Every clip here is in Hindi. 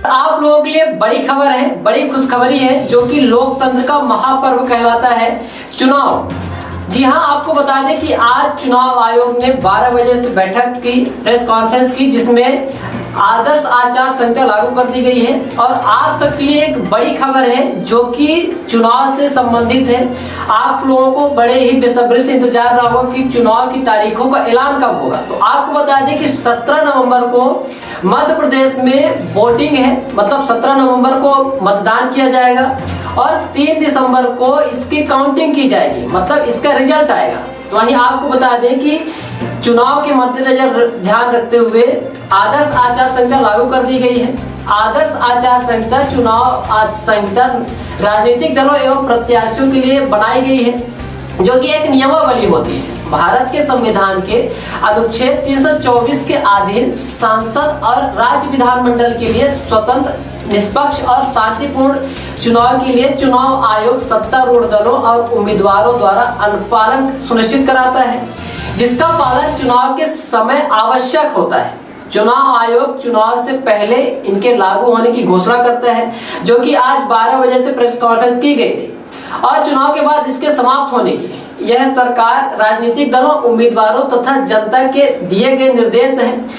आप लोगों के लिए बड़ी खबर है, बड़ी खुशखबरी है, जो कि लोकतंत्र का महापर्व कहलाता है, चुनाव। जी हां, आपको बता दें कि आज चुनाव आयोग ने 12 बजे से बैठक की, प्रेस कॉन्फ्रेंस की, जिसमें आदर्श आचार संहिता लागू कर दी गई है। और आप सबके लिए एक बड़ी खबर है, जो कि चुनाव से संबंधित है। आप लोगों को बड़े ही बेसब्री से इंतजार रहा होगा कि चुनाव की तारीखों का ऐलान कब होगा। तो आपको बता दें कि 17 नवंबर को मध्य प्रदेश में वोटिंग है, मतलब 17 नवंबर को मतदान किया जाएगा और 3 दिसंबर को इसकी काउंटिंग की जाएगी, मतलब इसका रिजल्ट आएगा। तो वहीं आपको बता दें कि चुनाव के मद्देनजर ध्यान रखते हुए आदर्श आचार संहिता लागू कर दी गई है। आदर्श आचार संहिता चुनाव संहिता राजनीतिक दलों एवं प्रत्याशियों के लिए बनाई गई है, जो कि एक नियमावली होती है। भारत के संविधान के अनुच्छेद 324 के अधीन सांसद और राज्य विधानमंडल के लिए स्वतंत्र, निष्पक्ष और शांतिपूर्ण चुनाव के लिए चुनाव आयोग सत्तारूढ़ दलों और उम्मीदवारों द्वारा अनुपालन सुनिश्चित कराता है, जिसका पालन चुनाव के समय आवश्यक होता है। चुनाव आयोग चुनाव से पहले इनके लागू होने की घोषणा करता है, जो कि आज 12 बजे से प्रेस कॉन्फ्रेंस की गई थी, और चुनाव के बाद इसके समाप्त होने की यह सरकार, राजनीतिक दलों, उम्मीदवारों तथा जनता के दिए गए निर्देश हैं,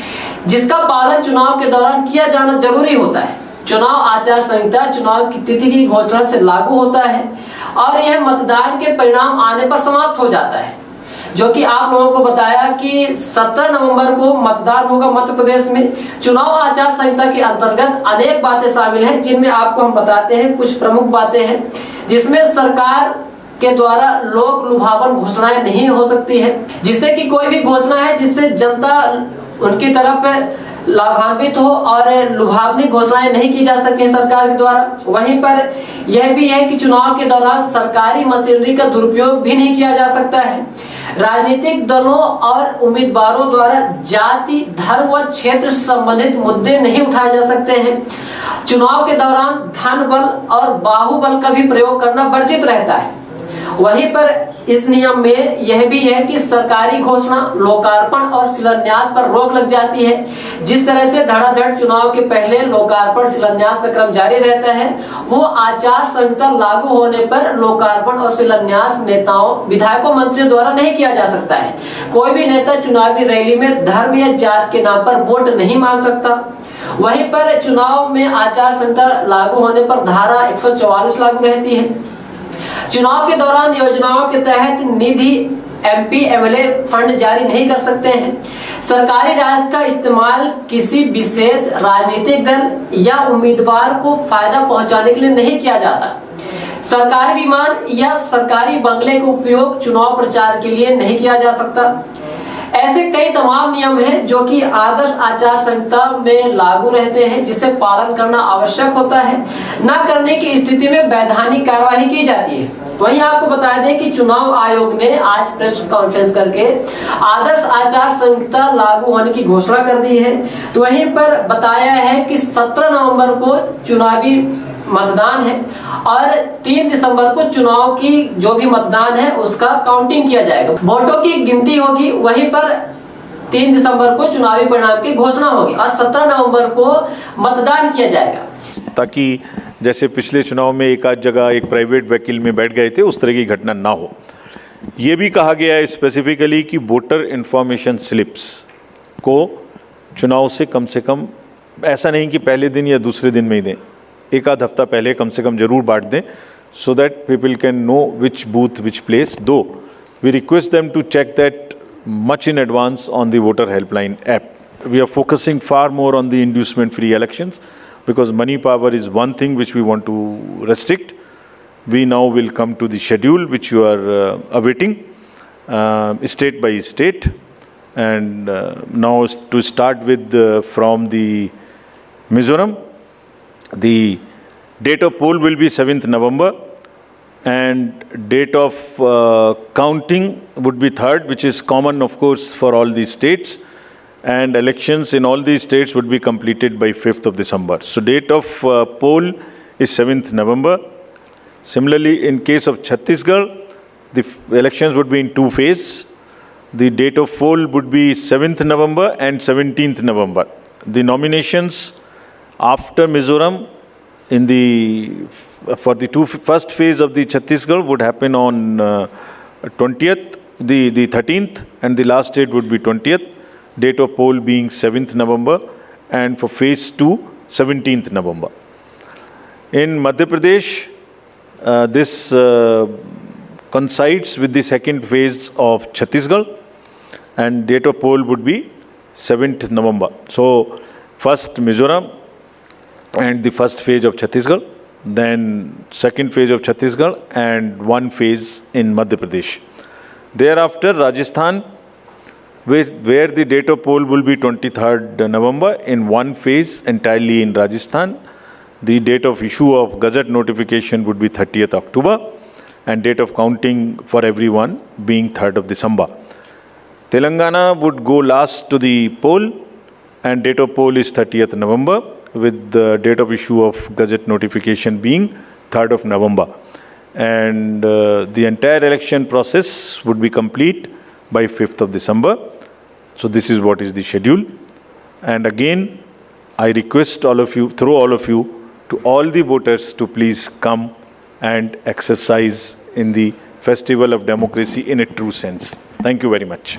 जिसका पालन चुनाव के दौरान किया जाना जरूरी होता है। चुनाव आचार संहिता चुनाव की तिथि की घोषणा से लागू होता है और यह मतदान के परिणाम आने पर समाप्त हो जाता है, जो कि आप लोगों को बताया कि 17 नवंबर को मतदान होगा मध्य प्रदेश में। चुनाव आचार संहिता के अंतर्गत अनेक बातें शामिल हैं, जिनमें आपको हम बताते हैं कुछ प्रमुख बातें हैं, जिसमें सरकार के द्वारा लोक लुभावन घोषणाएं नहीं हो सकती है, जिससे कि कोई भी घोषणा है जिससे जनता उनकी तरफ लाभान्वित हो और लुभावनी घोषणाएं नहीं की जा सकती सरकार के द्वारा। वहीं पर यह भी है कि चुनाव के दौरान सरकारी मशीनरी का दुरुपयोग भी नहीं किया जा सकता है। राजनीतिक दलों और उम्मीदवारों द्वारा जाति, धर्म व क्षेत्र से संबंधित मुद्दे नहीं उठाए जा सकते हैं। चुनाव के दौरान धन बल और बाहुबल का भी प्रयोग करना वर्जित रहता है। वहीं पर इस नियम में यह भी है कि सरकारी घोषणा, लोकार्पण और शिलान्यास पर रोक लग जाती है। जिस तरह से धड़ाधड़ चुनाव के पहले लोकार्पण शिलान्यास का क्रम जारी रहता है, वो आचार संहिता लागू होने पर लोकार्पण और शिलान्यास नेताओं, विधायकों, मंत्रियों द्वारा नहीं किया जा सकता है। कोई भी नेता चुनावी रैली में धर्म या जात के नाम पर वोट नहीं मांग सकता। वहीं पर चुनाव में आचार संहिता लागू होने पर धारा 144 लागू रहती है। चुनाव के दौरान योजनाओं के तहत निधि एमपी एमएलए फंड जारी नहीं कर सकते हैं। सरकारी राशि का इस्तेमाल किसी विशेष राजनीतिक दल या उम्मीदवार को फायदा पहुंचाने के लिए नहीं किया जाता। सरकारी विमान या सरकारी बंगले का उपयोग चुनाव प्रचार के लिए नहीं किया जा सकता। ऐसे कई तमाम नियम हैं जो कि आदर्श आचार संहिता में लागू रहते हैं, जिसे पालन करना आवश्यक होता है। न करने की स्थिति में वैधानिक कार्यवाही की जाती है। वहीं आपको बता दें कि चुनाव आयोग ने आज प्रेस कॉन्फ्रेंस करके आदर्श आचार संहिता लागू होने की घोषणा कर दी है। तो वहीं पर बताया है कि 17 नवंबर को चुनावी मतदान है और 3 दिसंबर को चुनाव की जो भी मतदान है उसका काउंटिंग किया जाएगा, वोटों की गिनती होगी। वहीं पर 3 दिसंबर को चुनावी परिणाम की घोषणा होगी और 17 नवंबर को मतदान किया जाएगा, ताकि जैसे पिछले चुनाव में एक आध जगह एक प्राइवेट वकील में बैठ गए थे, उस तरह की घटना ना हो। ये भी कहा गया है स्पेसिफिकली कि वोटर इन्फॉर्मेशन स्लिप्स को चुनाव से कम, ऐसा नहीं कि पहले दिन या दूसरे दिन में ही दें, एक आध हफ्ता पहले कम से कम जरूर बांट दें, so that people can know which booth, which place. Though we request them to check that much in advance on the voter helpline app. We are focusing far more on the inducement-free elections because money power is one thing which we want to restrict. We now will come to the schedule which you are awaiting, state by state, and now to start with from the Mizoram. The date of poll will be 7th November and date of counting would be 3rd, which is common of course for all these states, and elections in all these states would be completed by 5th of December. So date of poll is 7th November. Similarly, in case of Chhattisgarh, the elections would be in 2 phases. The date of poll would be 7th November and 17th November. The nominations After Mizoram, for the first phase of the Chhattisgarh would happen on 20th, the 13th, and the last date would be 20th. Date of poll being 7th November, and for phase 2, 17th November. In Madhya Pradesh, this coincides with the second phase of Chhattisgarh, and date of poll would be 7th November. So, first Mizoram and the first phase of Chhattisgarh, then second phase of Chhattisgarh, and one phase in Madhya Pradesh. Thereafter, Rajasthan, where the date of poll will be 23rd November in one phase entirely in Rajasthan. The date of issue of Gazette notification would be 30th October, and date of counting for everyone being 3rd of December. Telangana would go last to the poll, and date of poll is 30th November, with the date of issue of Gazette notification being 3rd of November. And the entire election process would be complete by 5th of December. So this is what is the schedule. And again, I request all of you, through all of you, to all the voters to please come and exercise in the festival of democracy in a true sense. Thank you very much.